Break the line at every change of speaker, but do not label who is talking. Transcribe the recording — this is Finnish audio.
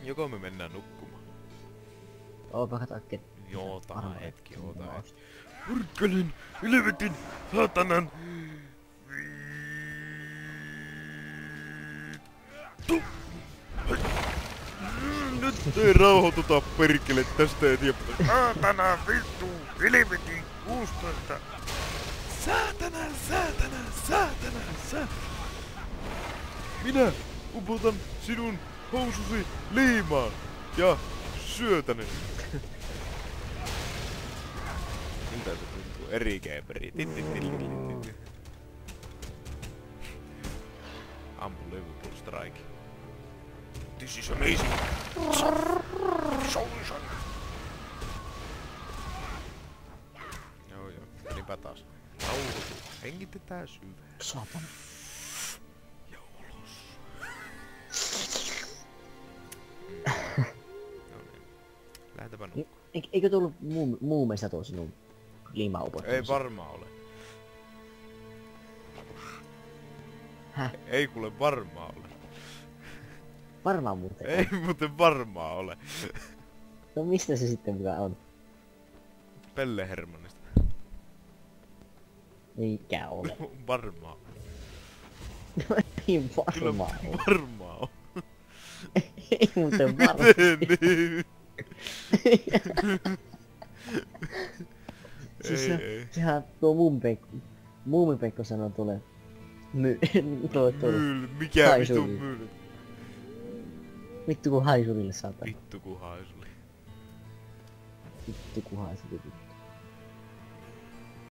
Joko me mennään nukkumaan?
Ootapa katsoa,
Joo, hetki, oota hetki. Purkkelin, helvetin, saatanan. Nyt ei rauhoituta perkele, tästä ei tiedä. Saatana, vittu, helvetin, 16. Saatana, saatana, saatana, saatana. Minä upotan sinun housusi liimaan ja syötän ne. Miltä se tuntuu? Eri keeperi. Unbelievable strike. This is amazing. Solution. Joo. Menipä taas. Rauhoitu. Hengitetään syvään.
Saatana.
Ja ulos. No niin. Lähdetäpä nukkumaan.
Eikö tullut muumeista tuo sinun liimaupot?
Ei varmaan ole.
Häh?
Ei kuule varmaan ole.
Varmaan muuten.
Ei muuten varmaan ole.
No mistä se sitten mukaan on?
Pelle Hermannista.
Eikä ole.
Varmaan.
No ei varmaan
Kyllä
ole.
varmaan on.
Ei muuten varmaan.
Miten niin?
Siis
ei.
sehän tuo Muumipeikko sanoo tuolle
Mikä
Haisuli.
vitun myyl?
Vittu kun haisulille saatana.
Vittu ku haisuli.
Vittu kun haisuli.